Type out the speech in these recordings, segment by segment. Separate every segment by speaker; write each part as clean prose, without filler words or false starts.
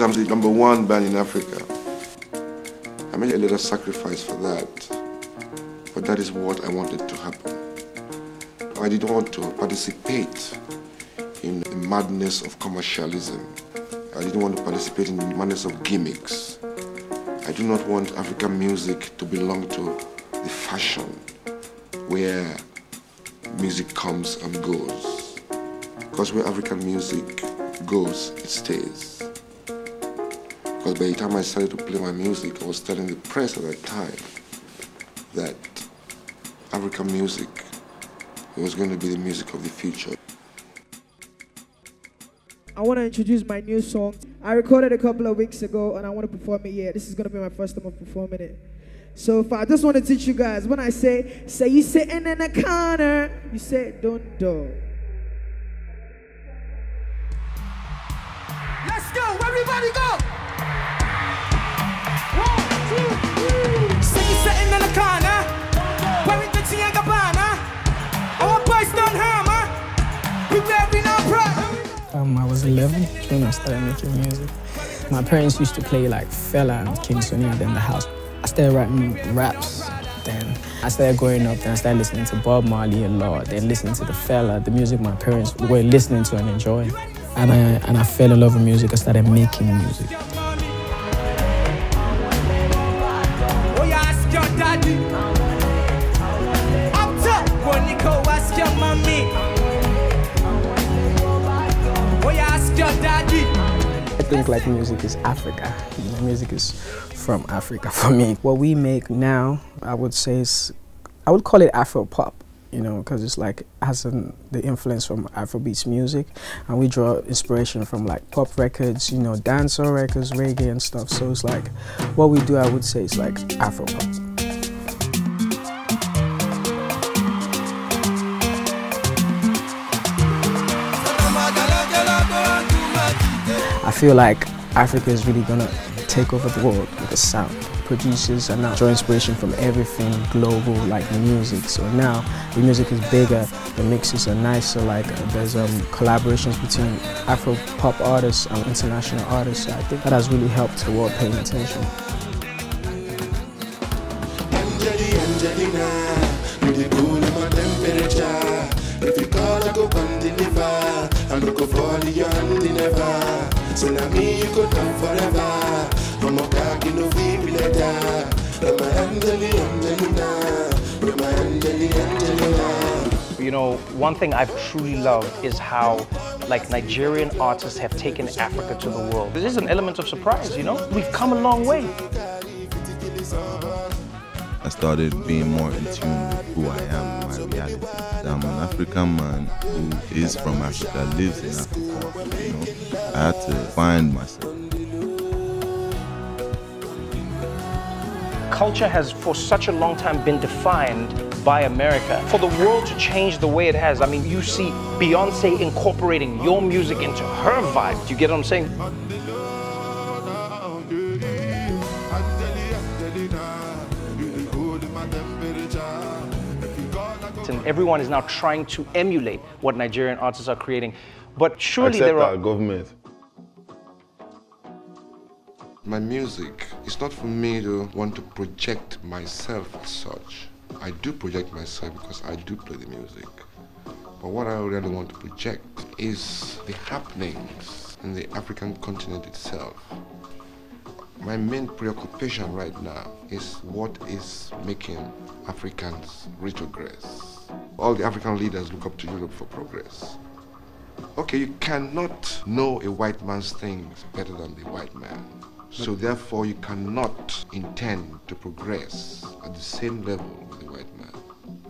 Speaker 1: I'm the #1 band in Africa. I made a little sacrifice for that, but that is what I wanted to happen. I didn't want to participate in the madness of commercialism. I didn't want to participate in the madness of gimmicks. I do not want African music to belong to the fashion where music comes and goes. Because where African music goes, it stays. Because by the time I started to play my music, I was telling the press at that time that African music was going to be the music of the future.
Speaker 2: I want to introduce my new song. I recorded a couple of weeks ago and I want to perform it here. This is going to be my first time of performing it. So I just want to teach you guys, when I say you sitting in a corner, you say don't do.
Speaker 3: Let's go, everybody go! 1, 2, 3. Say you sitting in a corner, wearing the Tia Gabbana. Our boys don't hammer. We wearing our pride.
Speaker 4: I was 11 when I started making music. My parents used to play like Fela and King Sunny and then the house. I started writing raps. Then I started growing up. Then I started listening to Bob Marley a lot. Then listening to the Fela, the music my parents were listening to and enjoying. And I fell in love with music. I started making music.
Speaker 3: Oh, you ask your daddy. Up top, when you go ask your mommy. Oh, you ask your daddy.
Speaker 4: I think like music is Africa. You know, music is from Africa for me. What we make now, I would say I would call it Afro pop. You know, because it's like has the influence from Afrobeats music, and we draw inspiration from like pop records, you know, dancehall records, reggae and stuff. So it's like what we do, I would say, is like Afro pop. I feel like Africa is really gonna take over the world with the sound. Producers are now drawing inspiration from everything global, like music. So now the music is bigger, the mixes are nicer, like there's collaborations between Afro pop artists and international artists. So I think that has really helped the world paying attention.
Speaker 5: You know, one thing I've truly loved is how like Nigerian artists have taken Africa to the world. This is an element of surprise, you know? We've come a long way.
Speaker 6: I started being more in tune with who I am, my reality. I'm an African man who is from Africa, lives in Africa, you know? I had to find myself.
Speaker 5: Culture has for such a long time been defined by America. For the world to change the way it has, I mean, you see Beyonce incorporating your music into her vibe. Do you get what I'm saying? And everyone is now trying to emulate what Nigerian artists are creating. But surely there are...
Speaker 6: government.
Speaker 1: My music is not for me to want to project myself as such. I do project myself because I do play the music. But what I really want to project is the happenings in the African continent itself. My main preoccupation right now is what is making Africans retrogress. All the African leaders look up to Europe for progress. Okay, you cannot know a white man's things better than the white man. So therefore you cannot intend to progress at the same level with the white man.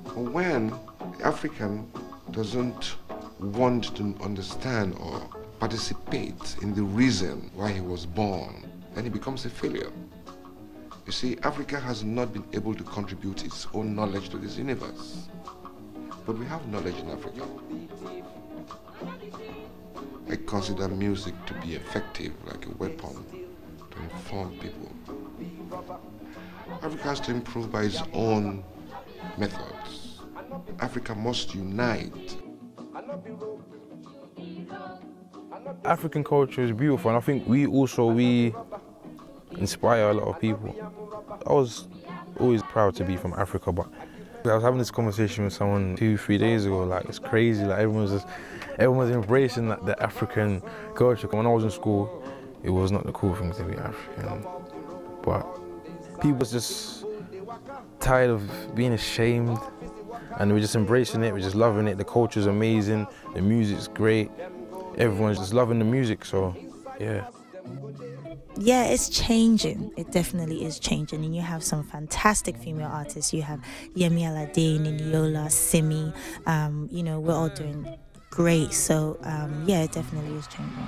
Speaker 1: But when the African doesn't want to understand or participate in the reason why he was born, then he becomes a failure. You see, Africa has not been able to contribute its own knowledge to this universe. But we have knowledge in Africa. I consider music to be effective, like a weapon to inform people. Africa has to improve by its own methods. Africa must unite.
Speaker 7: African culture is beautiful, and I think we inspire a lot of people. I was always proud to be from Africa, but I was having this conversation with someone 2-3 days ago. Like, it's crazy. Like, everyone was embracing like the African culture. When I was in school, it was not the cool thing to be African, but people was just tired of being ashamed, and we're just embracing it. We're just loving it. The culture's amazing. The music's great. Everyone's just loving the music. So, yeah.
Speaker 8: Yeah, it's changing. It definitely is changing. And you have some fantastic female artists. You have Yemi Alade, Niniola, Simi. You know, we're all doing great. So, yeah, it definitely is changing.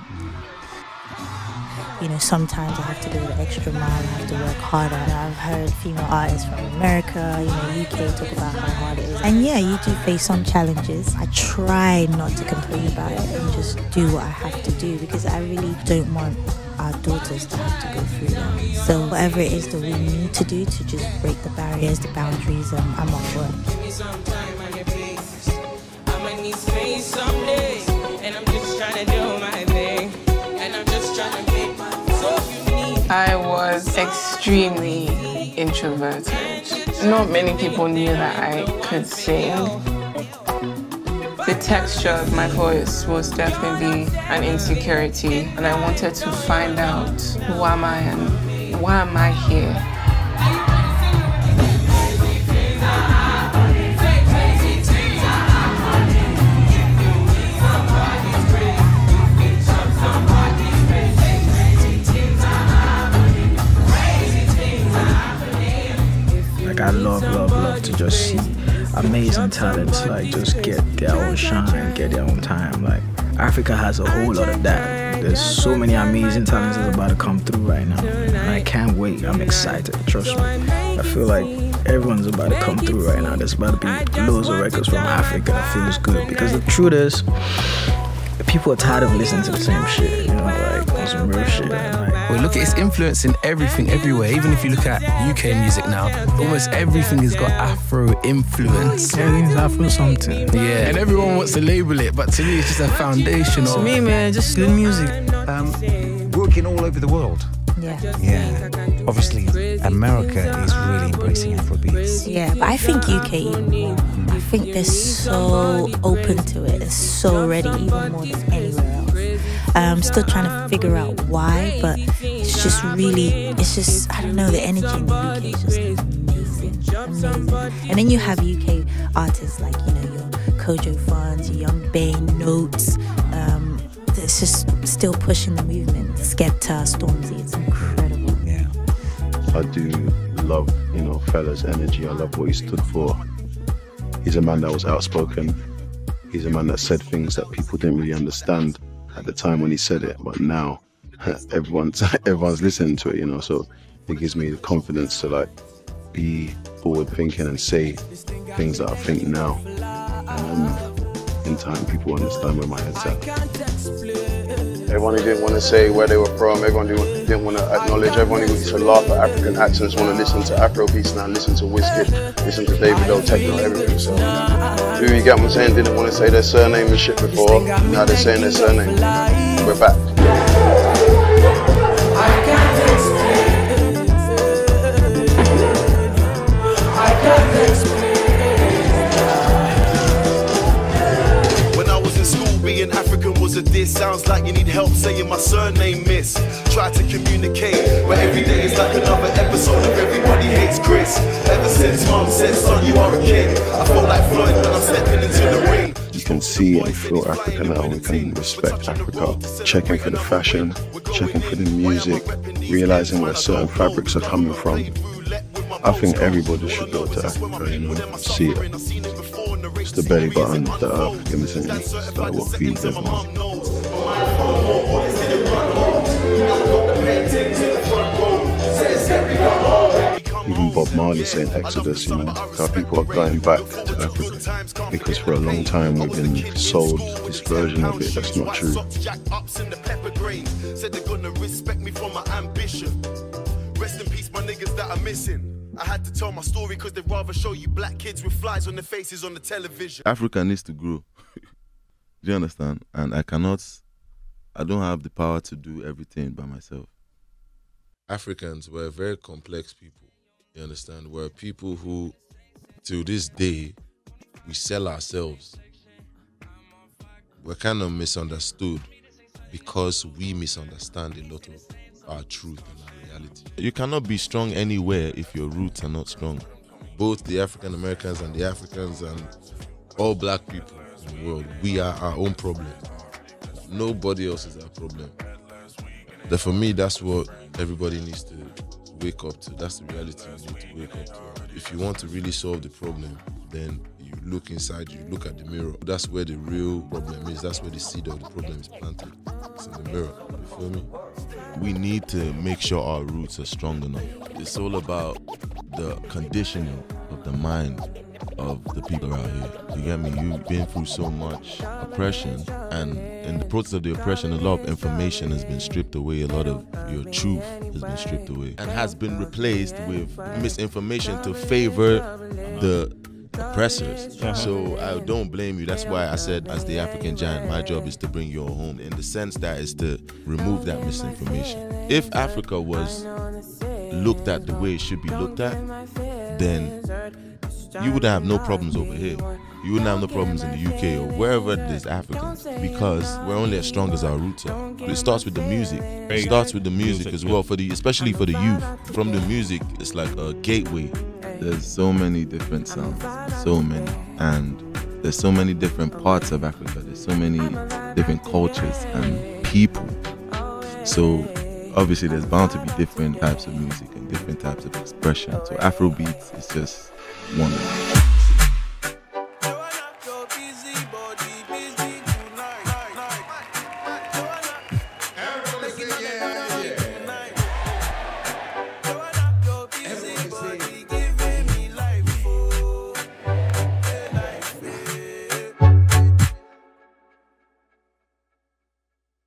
Speaker 8: You know, sometimes I have to go the extra mile. I have to work harder. I've heard female artists from America, you know, UK talk about how hard it is. And yeah, you do face some challenges. I try not to complain about it and just do what I have to do, because I really don't want our daughters to have to go through that. So whatever it is that we need to do to just break the barriers, the boundaries, I'm up for it.
Speaker 3: Give me some time on your face. I might need space someday, and I'm just trying to do my thing, and I'm just trying to make my so unique.
Speaker 9: I was extremely introverted. Not many people knew that I could sing. The texture of my voice was definitely an insecurity, and I wanted to find out who am I and why am I here.
Speaker 4: Like, I love to just see amazing talents like just get their own shine, get their own time. Like, Africa has a whole lot of that. There's so many amazing talents that's about to come through right now, and I can't wait. I'm excited, trust me. I feel like everyone's about to come through right now. There's about to be loads of records from Africa. It feels good, because the truth is, people are tired of listening to the same shit, you know, like, on some real shit. Like,
Speaker 10: well, look at its influence in everything, everywhere. Even if you look at UK music now, almost everything has got Afro influence.
Speaker 4: Everything's Afro something.
Speaker 10: Yeah, and everyone wants to label it, but to me it's just a foundation of...
Speaker 4: To me, man, just good music.
Speaker 11: Working all over the world.
Speaker 8: Yeah.
Speaker 11: Yeah. Obviously, America is really embracing Afrobeats.
Speaker 8: Yeah, but I think UK even more. I think they're so open to it. They're so ready, even more than anywhere else. I'm still trying to figure out why, but it's just really, I don't know, the energy in the UK is just amazing. And then you have UK artists like, you know, your Kojo Funds, your Young Bane, Notes. It's just still pushing the movement. Skepta, Stormzy, it's incredible.
Speaker 11: Yeah.
Speaker 12: I do love, you know, Fella's energy. I love what he stood for. He's a man that was outspoken. He's a man that said things that people didn't really understand at the time when he said it, but now everyone's listening to it, you know, so it gives me the confidence to like be forward thinking and say things that I think now. In time, people understand where my head's at. Everyone who didn't want to say where they were from, everyone who didn't want to acknowledge, everyone who used to laugh at African accents want to listen to Afrobeats now, listen to Wizkid, listen to Davido, techno, everything. So, do you get what I'm saying? Didn't want to say their surname and shit before, now they're saying their surname. We're back.
Speaker 13: Being African was a diss. Sounds like you need help saying my surname, miss. Try to communicate, but every day is like another episode of Everybody Hates Chris. Ever since mom said, son, you are a king, I feel like Floyd when I'm stepping into the ring.
Speaker 12: You can see and feel Africa now. We can respect Africa. Checking for the fashion, checking for the music, realizing where certain fabrics are coming from. I think everybody should go to Africa, you know, see it. It's the belly button that Africa is in. It's like what feeds everyone. Even Bob Marley saying Exodus, you know, how people are going back to Africa because for a long time we've been sold this version of it that's not true.
Speaker 13: Said they're gonna respect me for my ambition. Rest in peace, my niggas that are missing. I had to tell my story because they'd rather show you black kids with flies on their faces on the television.
Speaker 6: Africa needs to grow. Do you understand? And I cannot I don't have the power to do everything by myself.
Speaker 14: Africans were very complex people, you understand? We're people who, till this day, we sell ourselves. We're kind of misunderstood because we misunderstand a lot of our truth and our reality.
Speaker 6: You cannot be strong anywhere if your roots are not strong.
Speaker 14: Both the African Americans and the Africans and all black people in the world, we are our own problem. Nobody else is our problem. For me, that's what everybody needs to wake up to. That's the reality you need to wake up to. If you want to really solve the problem, then you look inside, you look at the mirror. That's where the real problem is. That's where the seed of the problem is planted. It's in the mirror. You feel me?
Speaker 6: We need to make sure our roots are strong enough. It's all about the conditioning of the mind of the people around here. You get me? You've been through so much oppression, and in the process of the oppression, a lot of information has been stripped away, a lot of your truth has been stripped away, and has been replaced with misinformation to favor the oppressors. So I don't blame you. That's why I said, as the African giant, my job is to bring you home, in the sense that is to remove that misinformation. If Africa was looked at the way it should be looked at, then you would have no problems over here. You wouldn't have no problems in the UK or wherever there's Africans, because we're only as strong as our roots are. It starts with the music. It starts with the music as well, especially for the youth. From the music, it's like a gateway. There's so many different sounds, so many, and there's so many different parts of Africa. There's so many different cultures and people. So obviously there's bound to be different types of music and different types of expression. So Afrobeats is just one of them.